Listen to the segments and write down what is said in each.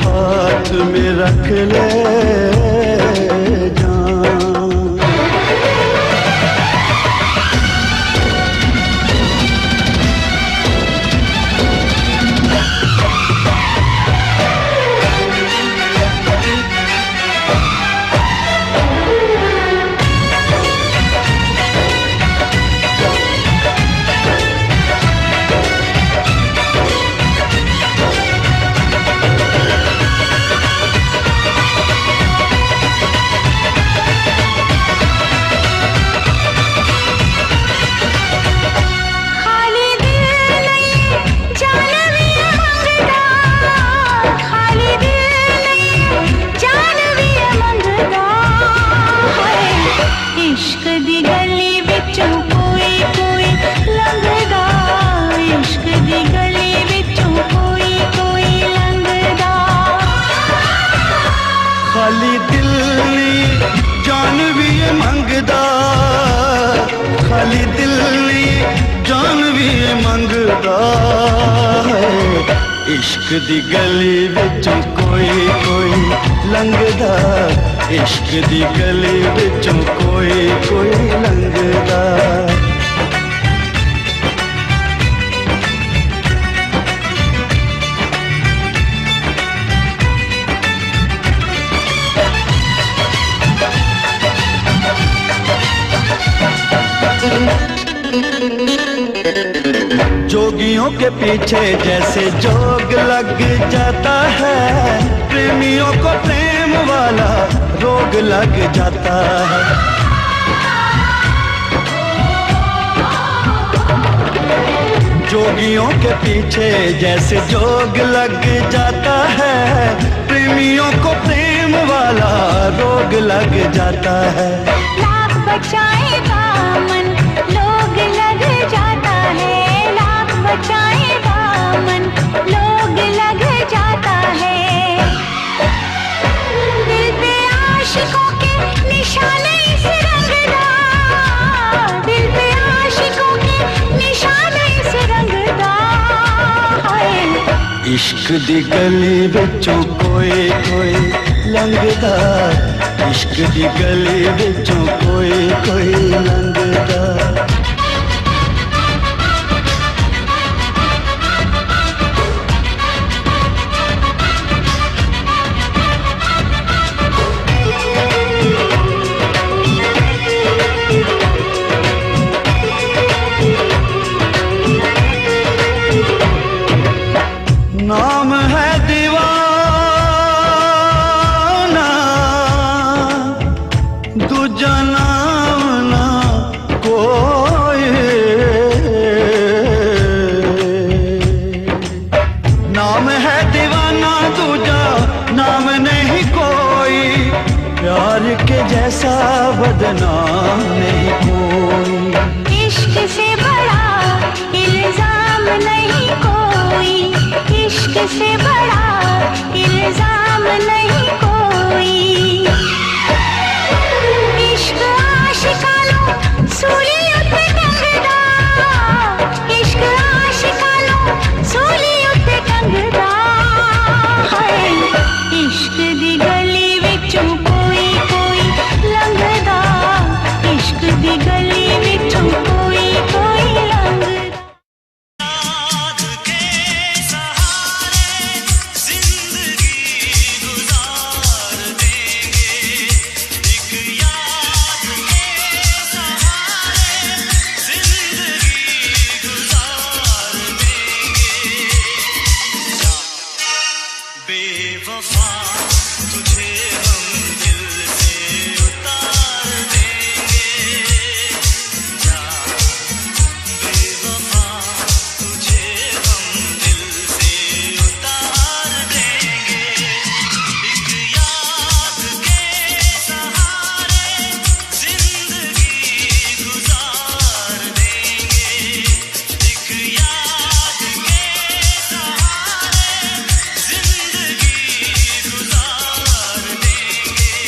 हाथ में रख ले जान। खाली दिल्ली जान भी मंगदा, खाली दिल्ली जान भी मंगदा है। इश्क दी गली विचों कोई कोई लंघदा, इश्क दी गली विचों कोई कोई लंघदा। जोगियों के पीछे जैसे जोग लग जाता है, प्रेमियों को प्रेम वाला रोग लग जाता है। जोगियों के पीछे जैसे जोग लग जाता है, प्रेमियों को प्रेम वाला रोग लग जाता है। लाख बचाएगा मन लोग लग जाता है, लाख बचाएगा मन लोग लग जाता है। दिल पे आशिकों के निशाने इस रंगदा, दिल पे आशिकों के निशाने इस रंगदा है। इश्क दी गली विचों कोई कोई लंघदा, इश्क दी गली विचों कोई कोई लंघदा। नाम है दीवाना, दूजा नाम ना कोई। नाम है दीवाना, दूजा नाम नहीं कोई। प्यार के जैसा बदनाम नहीं कोई। इश्क से बड़ा इल्जाम नहीं कोई, इश्क से बड़ा इल्जाम नहीं कोई। इश्क आशिकानो सूली उत्ते टंगदा, इश्क आशिकानो सूली उत्ते टंगदा है। इश्क दी गली विचों कोई कोई लंघदा, इश्क दी गली विचों कोई कोई लंघदा। बेवफा तुझे हम दिल से उतार देंगे, जा बेवफा तुझे हम दिल से उतार देंगे। एक याद के सहारे जिंदगी गुजार देंगे, एक याद के सहारे जिंदगी गुजार देंगे।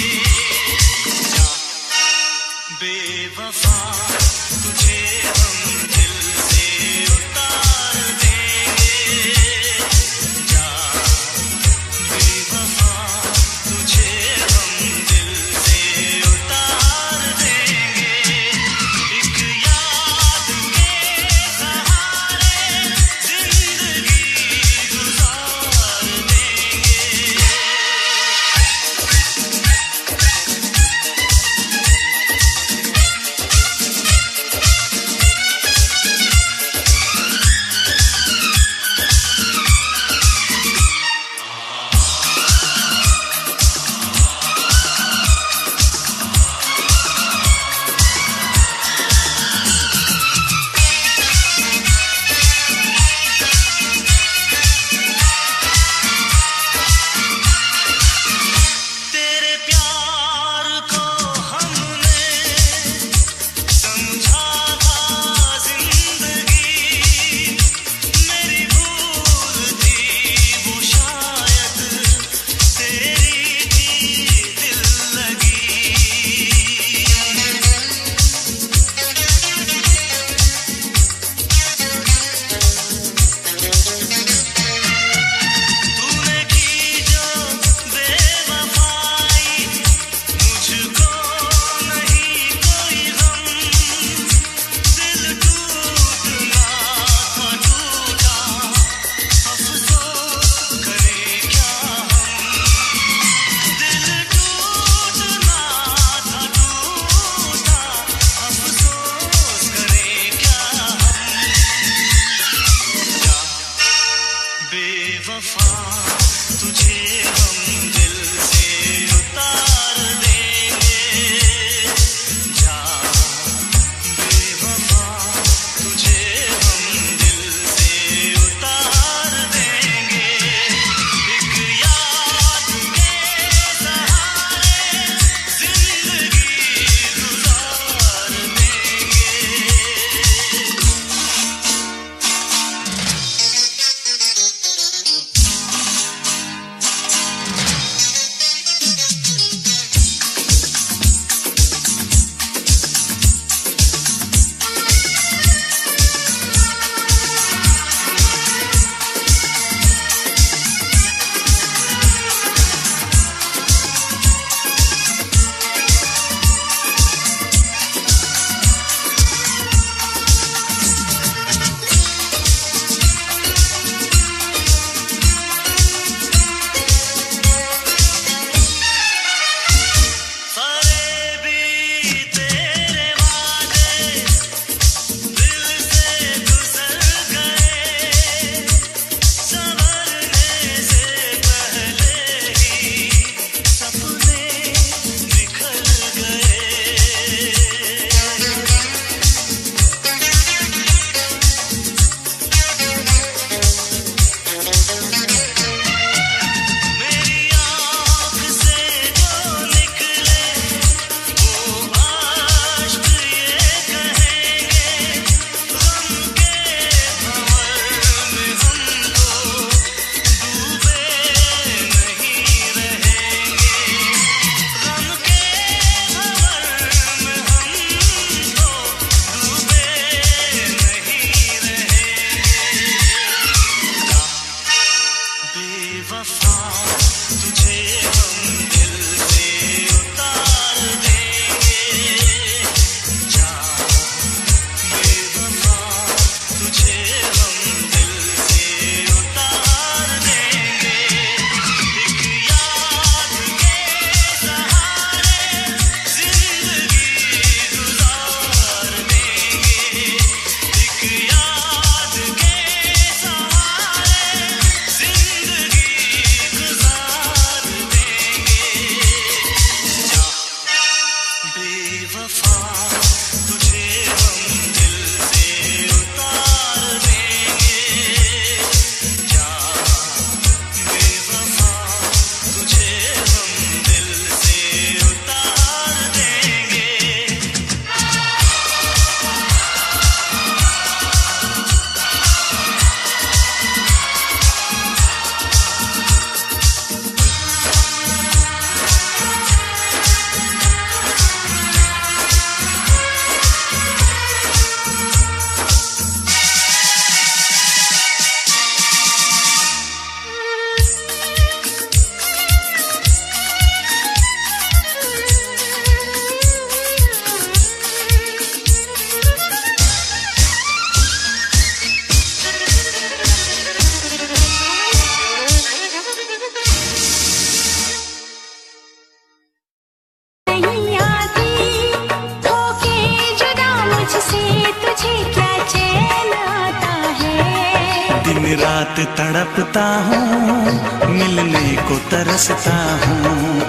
रात तड़पता हूँ, मिलने को तरसता हूँ।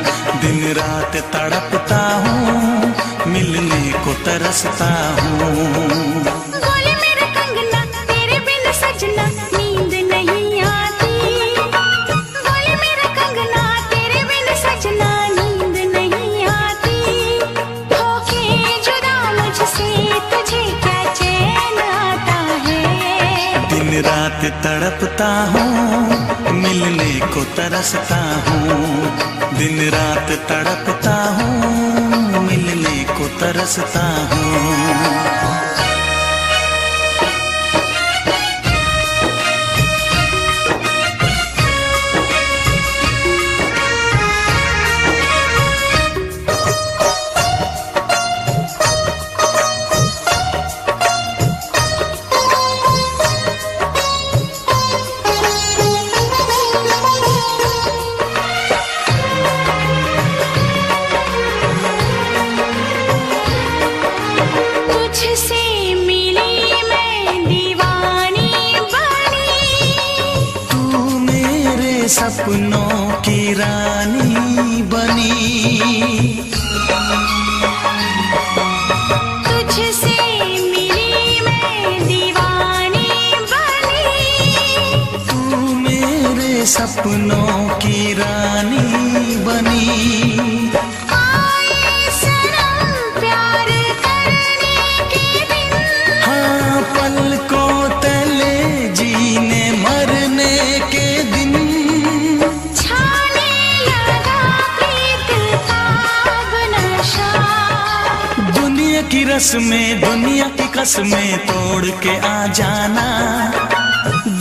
दिन रात तड़पता हूँ, मिलने को तरसता हूँ। बोले मेरा कंगना तेरे बिन सजना नींद नहीं आती। बोले मेरा कंगना तेरे बिन सजना नींद नहीं आती। होके जुदा मुझसे तुझे क्या चैन आता है। दिन रात तड़पता हूँ, मिलने को तरसता हूँ। दिन रात तड़पता हूँ, मिलने को तरसता हूँ। तुझसे मिली मैं दीवानी बनी। तू मेरे सपनों की रानी बनी। तुझसे मिली मैं दीवानी बनी। तू मेरे सपनों की रानी बनी। आए सनम प्यार करने के दिन। हाँ, पलकों तले जीने मरने के दिन। छाने लगा प्रीत का अब नशा। दुनिया की रस्में, दुनिया की कसमें तोड़ के आ जाना।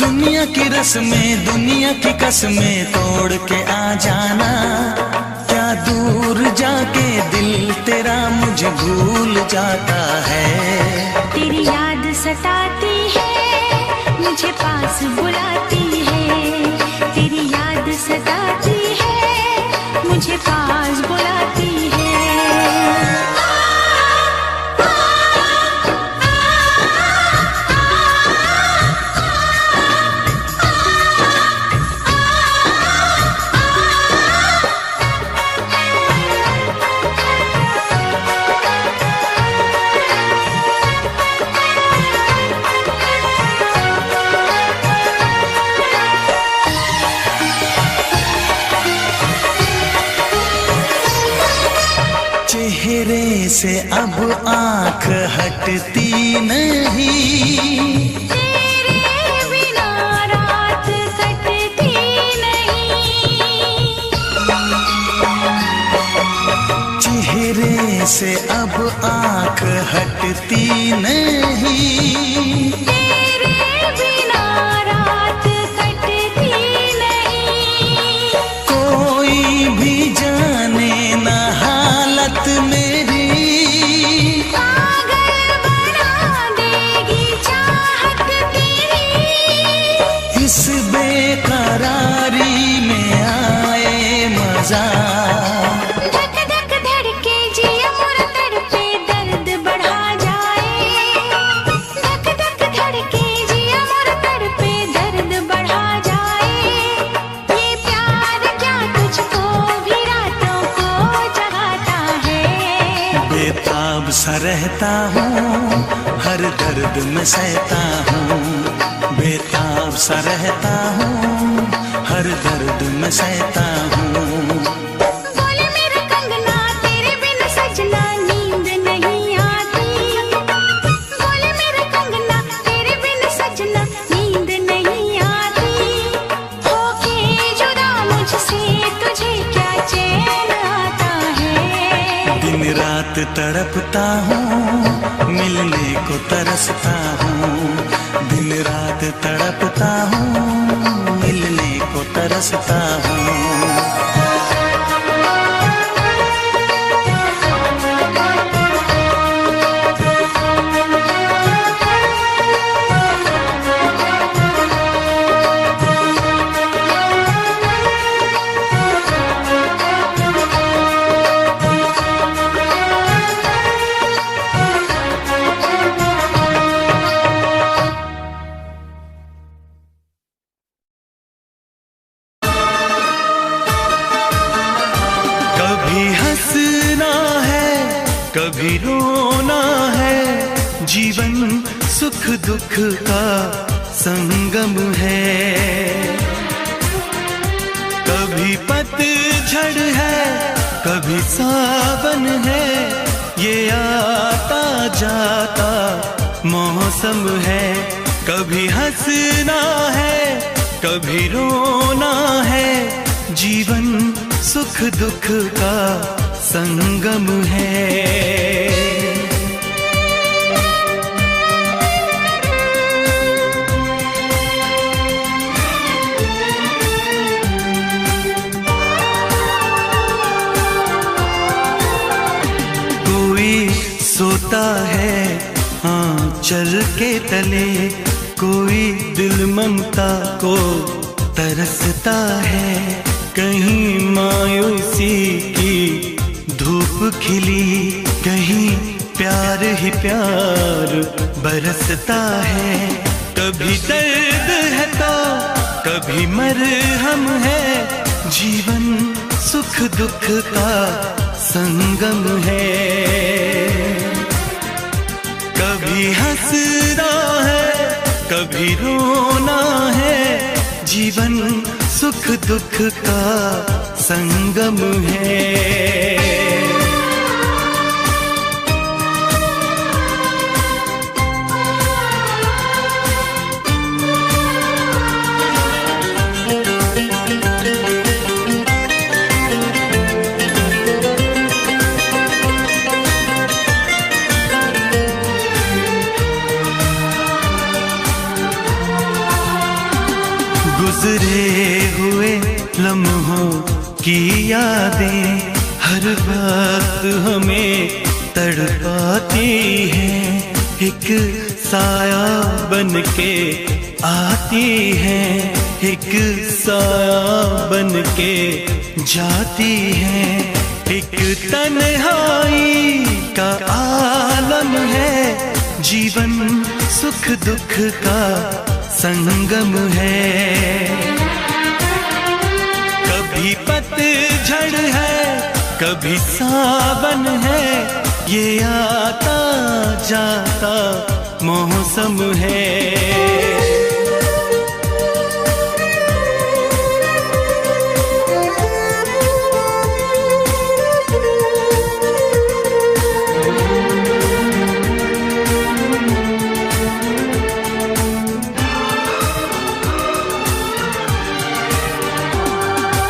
दुनिया की रस्में, दुनिया की कसमें तोड़ के आ जाना। क्या दूर जाके दिल तेरा मुझे भूल जाता है। तेरी याद सताती है, मुझे पास बुलाती है। तेरी याद सताती है, मुझे पास बुलाती है। चेहरे से अब आंख हटती नहीं। तेरे बिना रात कटती नहीं। चेहरे से अब आंख हटती नहीं। तेरे बिना रात कटती नहीं। कोई भी जाने ना हालत मेरी। पागल बना देगी चाहत तेरी। इस बेकरारी में आए मजा। धक धक धड़के जिया मोर तड़पे दर्द बढ़ा जाए। धक धक धड़के जिया मोर तड़पे दर्द बढ़ा जाए। ये प्यार क्या तुझको भी रातों को जगाता है। बेताब सा रहता हूँ, हर दर्द में सहता हूँ। बेताब सा रहता हूँ, हर दर्द में सहता हूँ। बोले मेरा कंगना तेरे बिन सजना नींद नहीं आती। बोले मेरा कंगना तेरे बिन सजना नींद नहीं आती। होके जुदा मुझसे तुझे क्या चैन आता है। दिन रात तड़पता हूँ, मिलने को तरसता हूँ। दिन रात तड़पता हूँ, मिलने को तरसता हूँ। कभी रोना है, जीवन सुख दुख का संगम है। कभी पतझड़ है, कभी सावन है, ये आता जाता मौसम है। कभी हंसना है, कभी रोना है, जीवन सुख दुख का संगम है। सोता है आंचल के तले, कोई दिल ममता को तरसता है। कहीं मायूसी की धूप खिली, कहीं प्यार ही प्यार बरसता है। कभी दर्द है तो कभी मरहम है, जीवन सुख दुख का संगम है। कभी हंसना है, कभी रोना है, जीवन सुख दुख का संगम है। गुजरे हुए लम्हों की यादें हर वक्त हमें तड़पाती हैं। एक साया बन के आती हैं, एक साया बन के जाती हैं। एक तन्हाई का आलम है, जीवन सुख दुख का संगम है। कभी पतझड़ है, कभी सावन है, ये आता जाता मौसम है।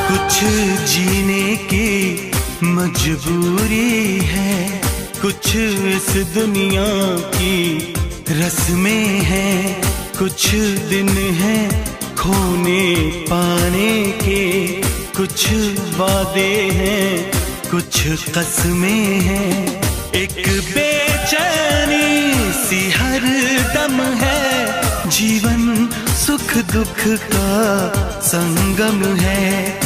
कुछ जीने की मजबूरी है, कुछ इस दुनिया की रस्में हैं। कुछ दिन हैं खोने पाने के, कुछ वादे हैं, कुछ कसमें हैं। एक बेचैनी सी हर दम है, जीवन सुख दुख का संगम है।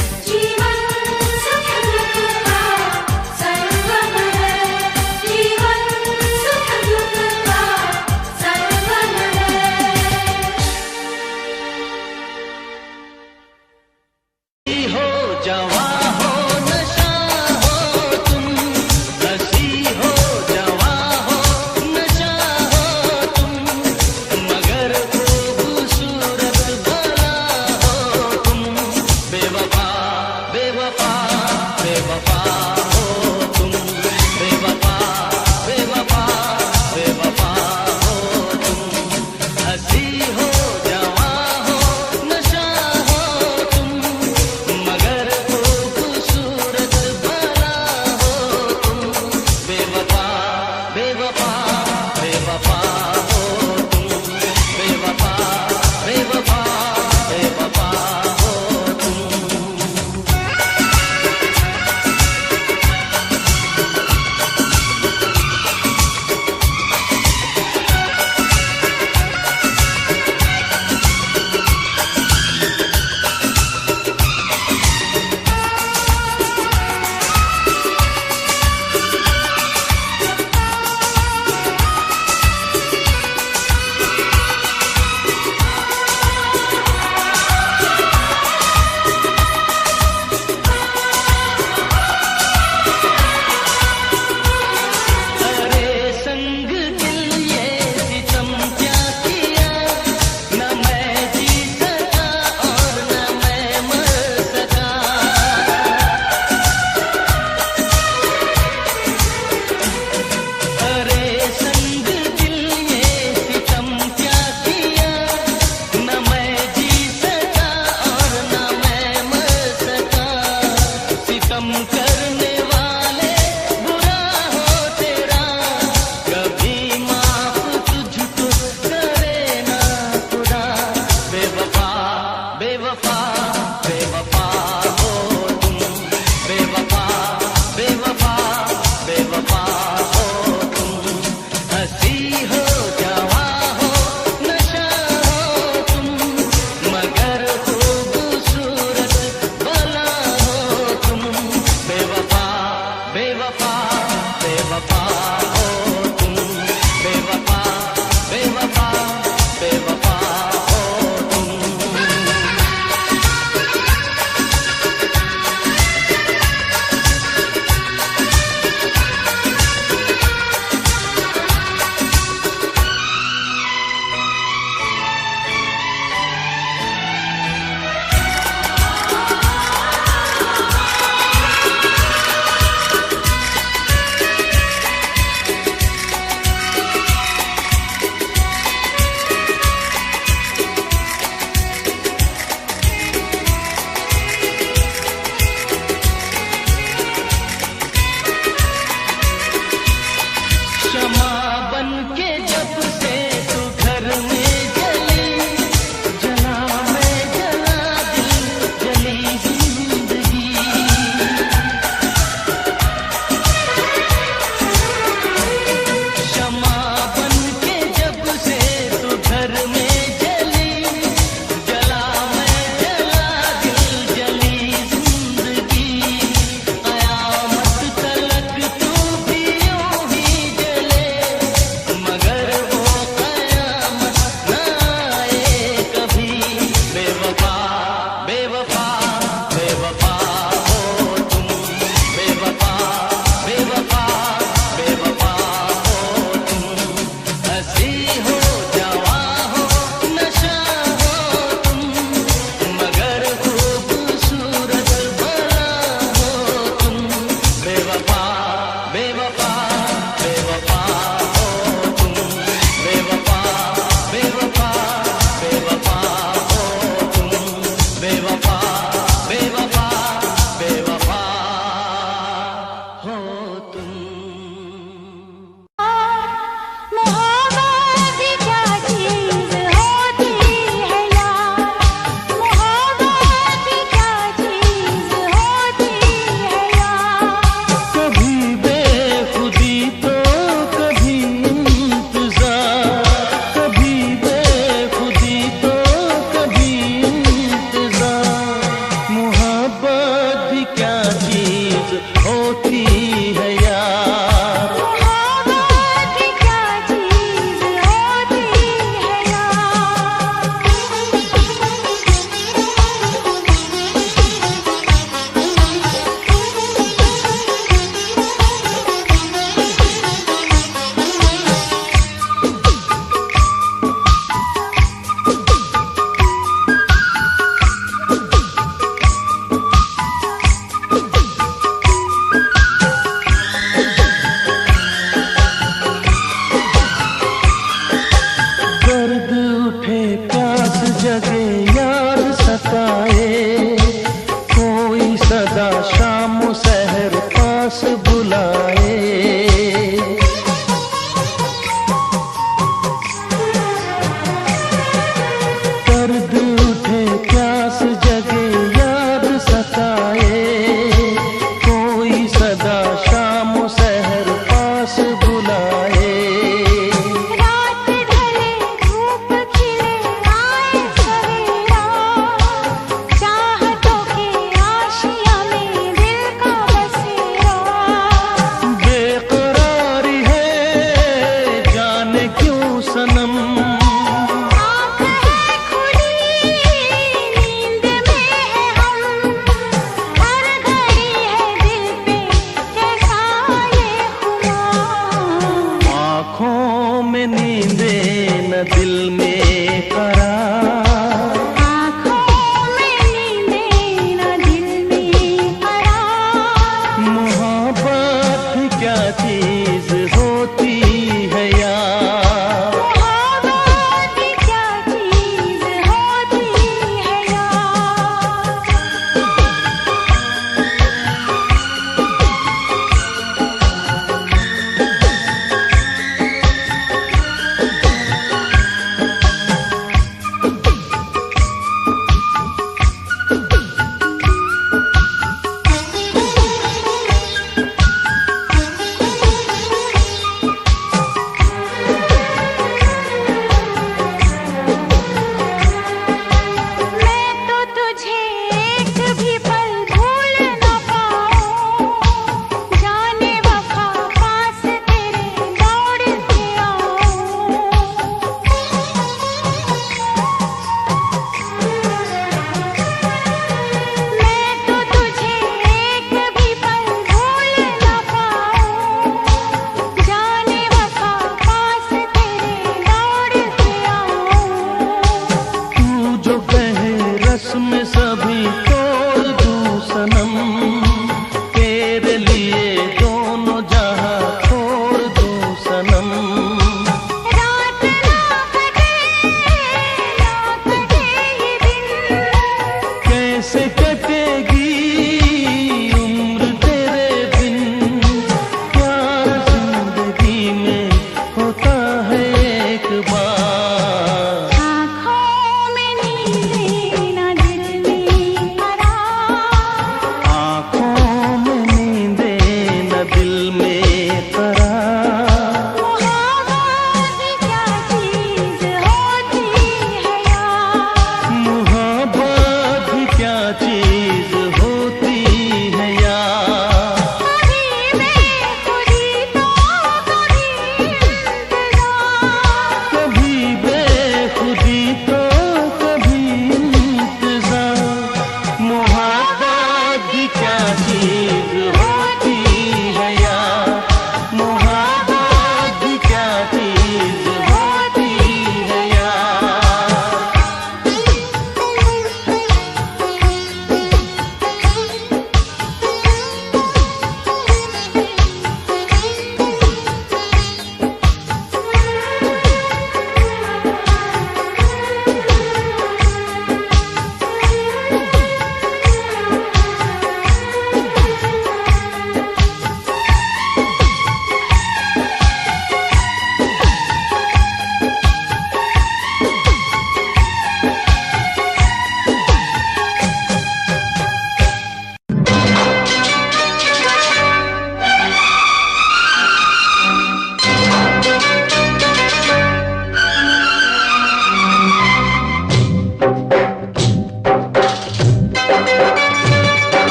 होती है यार। मोहब्बत क्या चीज होती है यार।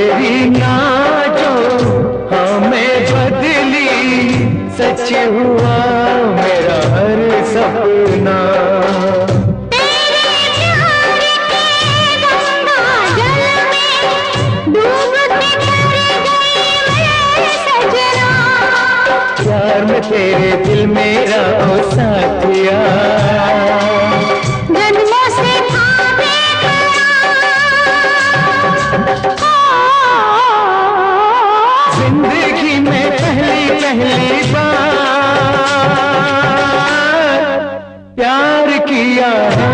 तेरी ना जो हमें बदली, सच हुआ मेरा हर सपना। प्यार में तेरे दिल मेरा ओ साथिया, जन्मों से था जिंदगी में पहली पहली बार प्यार किया है।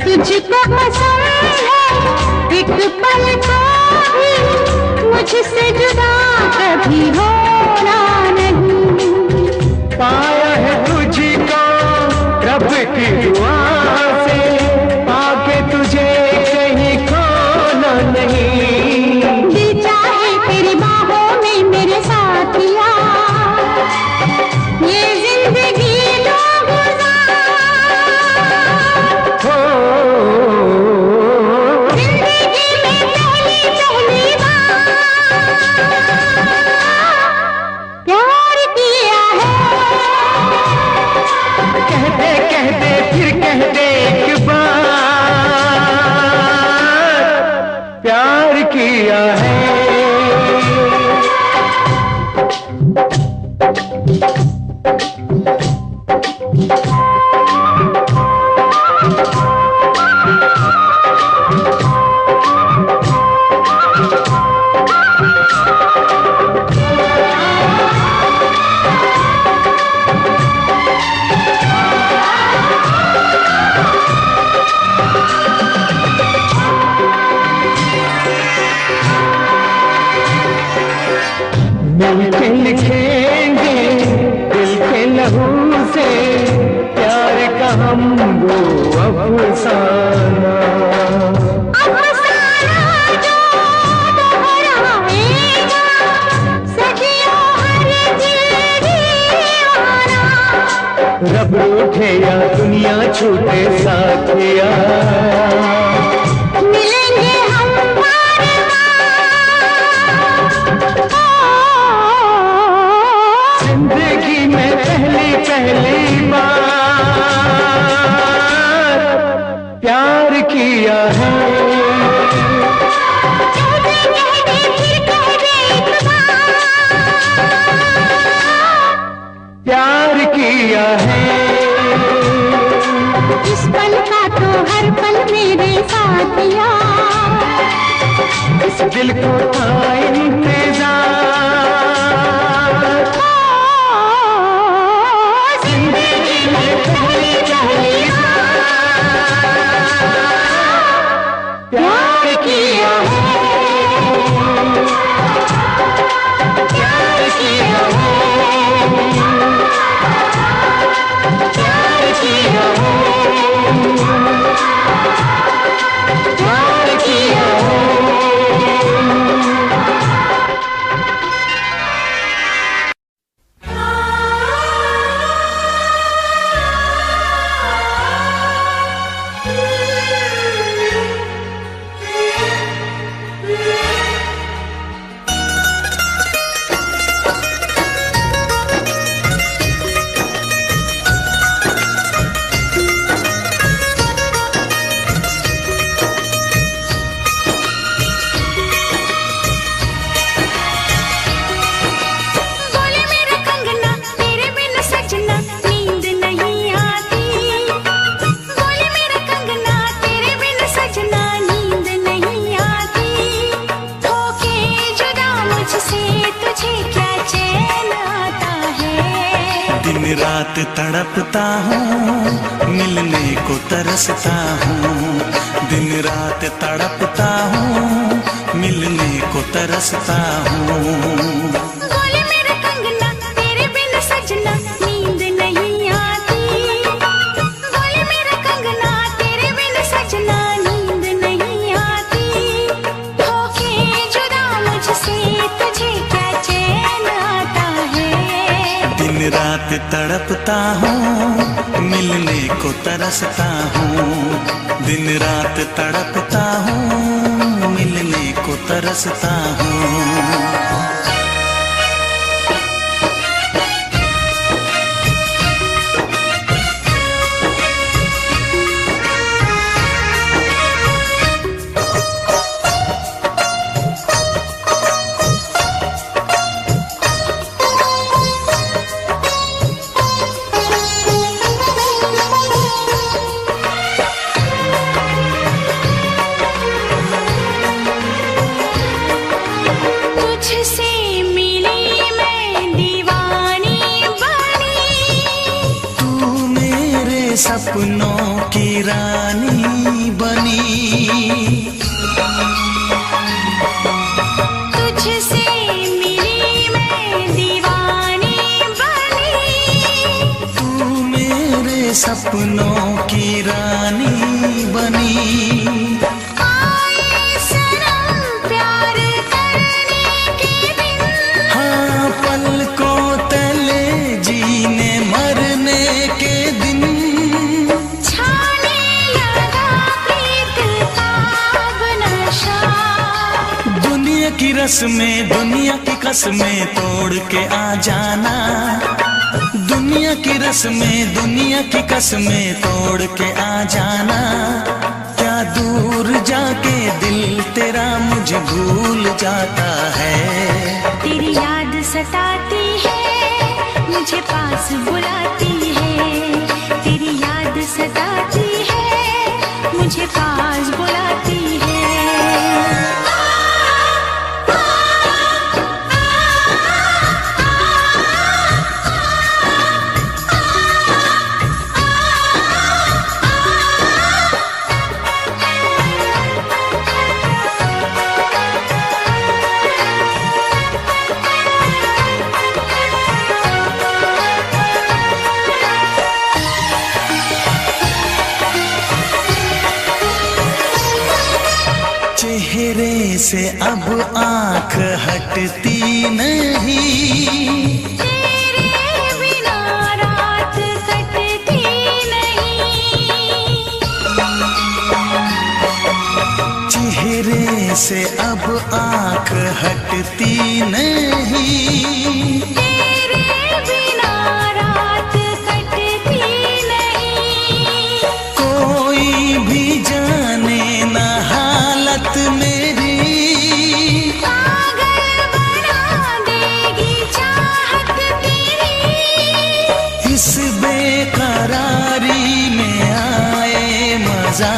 तुझको पसंद है एक पल को भी, मुझसे जुदा कभी होना नहीं। पाया है तुझको रब की दुआ से, आके तुझे कहीं खोना नहीं। दिल चाहे तेरी बाहों में मेरे साथिया, ये जिंदगी दो गुजार। जिंदगी में पहली पहली बार प्यार किया है। कहते कहते फिर कह दे एक बार प्यार किया है। मिलके लिखेंगे दिल के लहू से प्यार का हम वो अफसाना। अफसाना जो दोहराएगा सदियों हर दिल दीवाना। रब रूठे या दुनिया छूटे साथिया, मिलेंगे हम बार जिंदगी में पहली पहली बार प्यार किया है। कहते कहते फिर कह दे एक बार प्यार किया है। इस पल का तो हर पल मेरे साथिया, इस दिल को था इंतजार। जिंदगी में पहली पहली बार प्यार किया है। प्यार किया है। प्यार किया है। प्यार किया है। दिन रात तड़पता हूँ, मिलने को तरसता हूँ। दिन रात तड़पता हूँ, मिलने को तरसता हूँ। बोले मेरा कंगना तेरे बिन सजना नींद नहीं आती। बोले मेरा कंगना तेरे बिन सजना नींद नहीं आती। होके जुदा मुझसे तुझे क्या चैन आता है। दिन रात तड़पता हूँ, मिलने को तरसता हूँ। दिन रात तड़पता हूँ, मिलने को तरसता हूँ। तुझसे मिली मैं दीवानी बनी। तू मेरे सपनों की रानी बनी। तुझसे मिली मैं दीवानी बनी। तू मेरे सपनों की रानी बनी। आए सनम प्यार करने के दिन। हाँ, पलकों तले जीने मरने के दिन। छाने लगा प्रीत का अब नशा। दुनिया की रस्में, दुनिया की कसमें तोड़ के आ जाना। दुनिया की रस्में, दुनिया की कसमें तोड़ के आ जाना। क्या दूर जाके दिल तेरा मुझे भूल जाता है। तेरी याद सताती है, मुझे पास बुलाती है। तेरी याद सताती है, मुझे पास बुलाती है। चेहरे से अब आंख हटती नहीं। तेरे बिना रात कटती नहीं। चेहरे से अब आंख हटती नहीं। तेरे बिना रात कटती नहीं। कोई भी जाने ना हालत मेरी। पागल बना देगी चाहत तेरी। इस बेकरारी में आए मजा।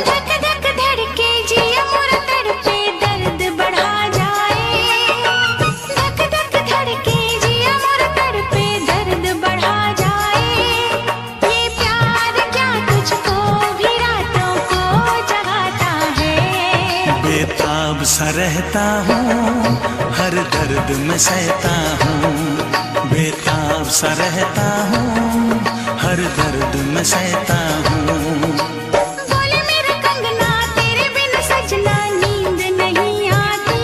धक धक धड़के जिया मोर तड़पे दर्द बढ़ा जाए। धक धक धड़के जिया मोर तड़पे दर्द बढ़ा जाए। ये प्यार क्या तुझको भी रातों को जगाता है। बेताब सा रहता हूँ, हर दर्द में सहता हूँ। बेताब सा रहता हूँ, हर दर्द में सहता हूँ। बोले मेरा कंगना तेरे बिन सजना नींद नहीं आती।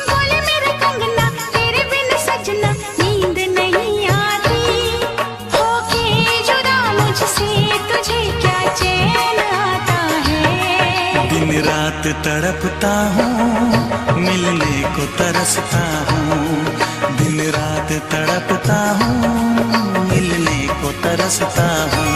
बोले मेरा कंगना तेरे बिन सजना नींद नहीं आती। होके जुदा मुझसे तुझे क्या चैन आता है। दिन रात तड़पता हूँ, मिलने को तरसता हूँ। दिन रात तड़पता हूँ, मिलने को तरसता हूँ।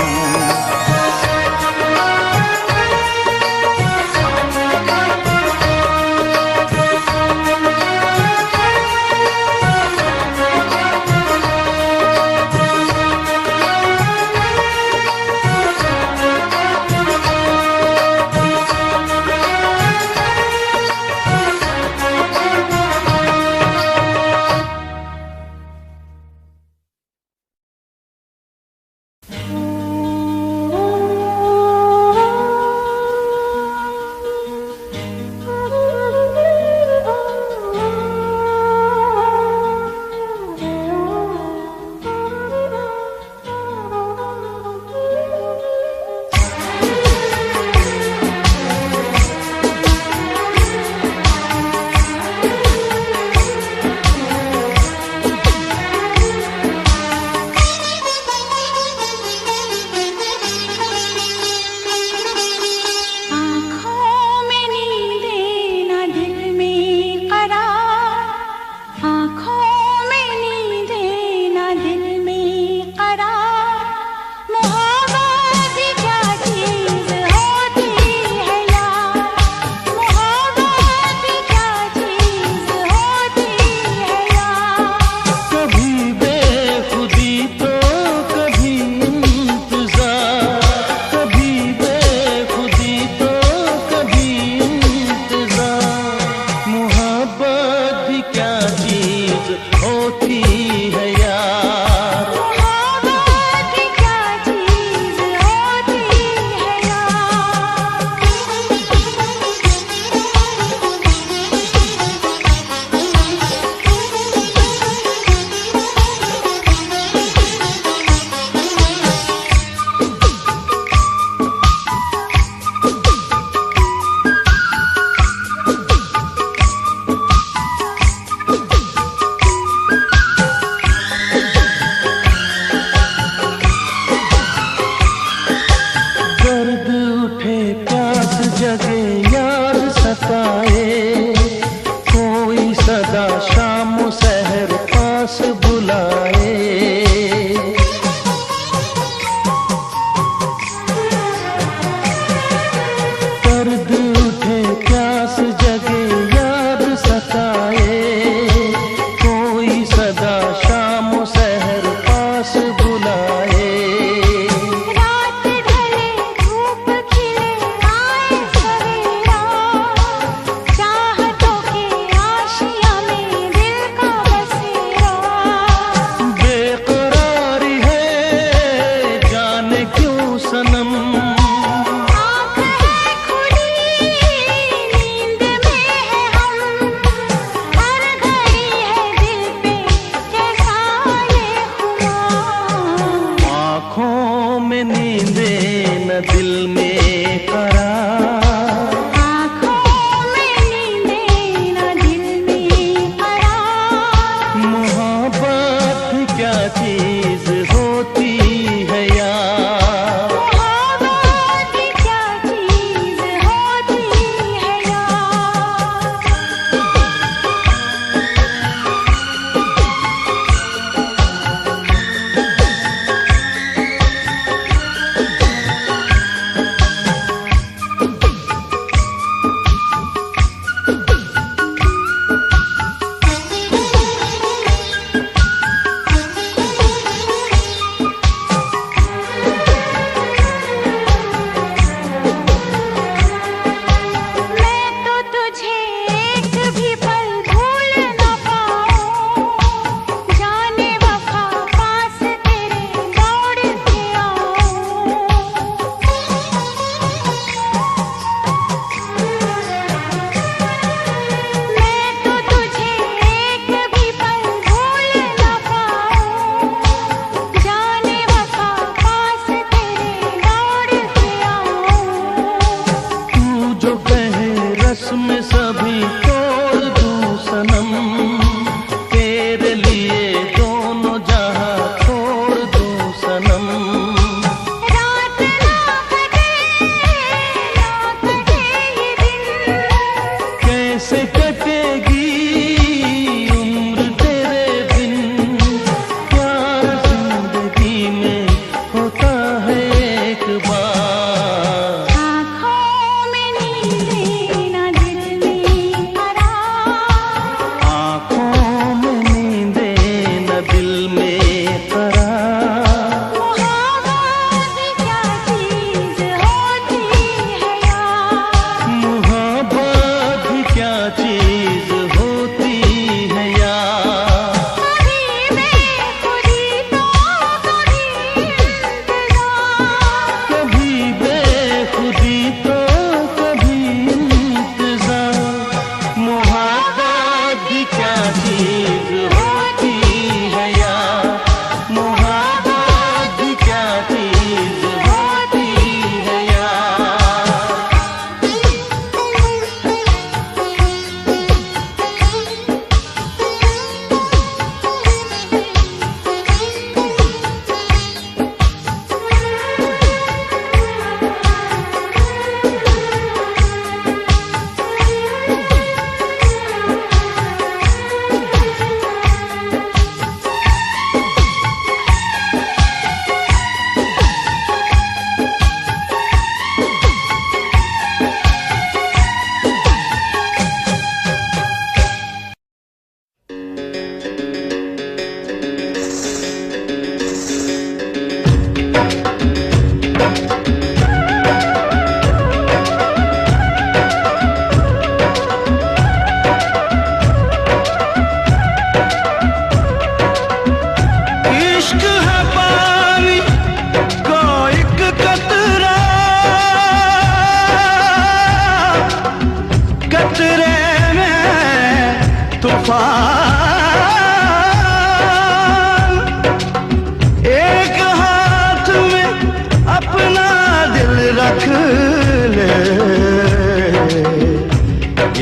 क्या चीज होती है यार। मोहब्बत क्या चीज होती है यार। दर्द उठे प्यास जगे याद सताए, कोई सदा शाम सहर पास बुलाए। दर्द उठे प्यास जगे याद सताए, कोई सदा शाम सहर पास बुलाए। रात ढले धूप खिले आए सवेरा, चाहतों के आशिया में दिल का बसेरा।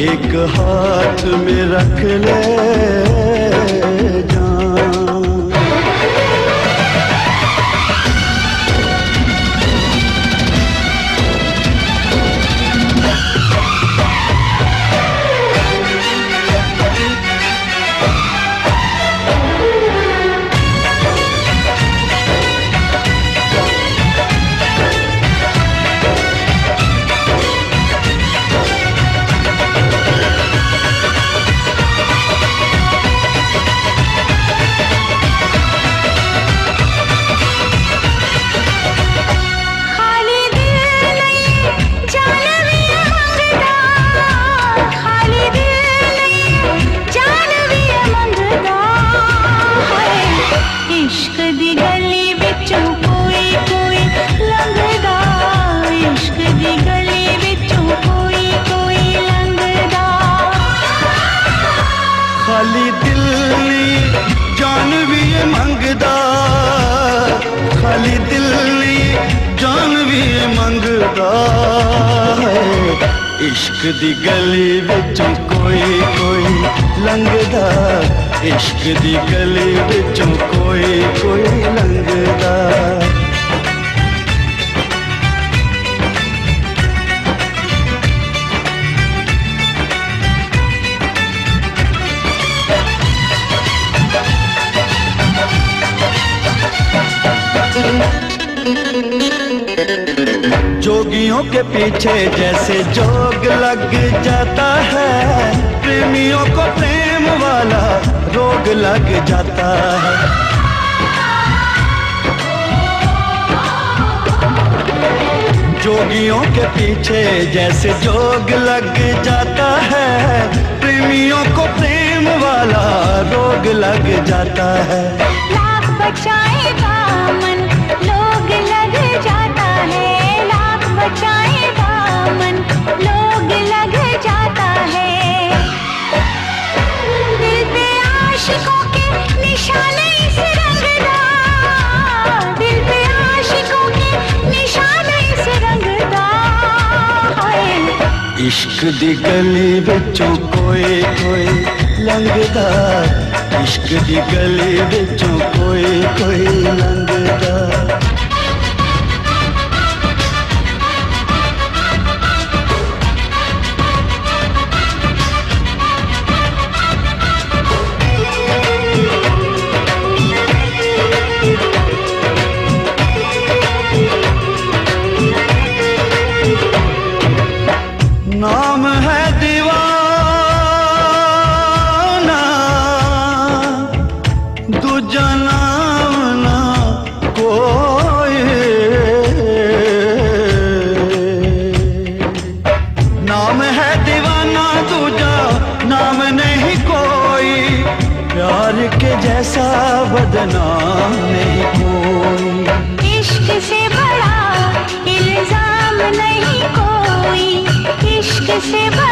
एक हाथ में रख ले जान। खाली दिल जान भी मंगदा, खाली दिल जान भी मंगदा है। इश्क दी गली विचों कोई कोई लंघदा, इश्क दी गली विचों कोई कोई लंघदा। जोगियों के पीछे जैसे जोग लग जाता है, प्रेमियों को प्रेम वाला रोग लग जाता है। जोगियों के पीछे जैसे जोग लग जाता है, प्रेमियों को प्रेम वाला रोग लग जाता है। लाख बचाए दामन लोग लग जाता है, लाख बचाए दामन लोग लग जाता है। दिल पे आशिकों के निशाने इस रंगदा, दिल पे आशिकों के निशाने इस रंगदा है। इश्क दी गली विचों कोई कोई लंघदा, इश्क दी गली विचों कोई कोई लंघदा। नाम है दीवाना, दूजा नाम ना कोई। नाम है दीवाना, दूजा नाम नहीं कोई। प्यार के जैसा बदनाम नहीं कोई। इश्क से बड़ा इल्जाम नहीं कोई, इश्क से बड़ा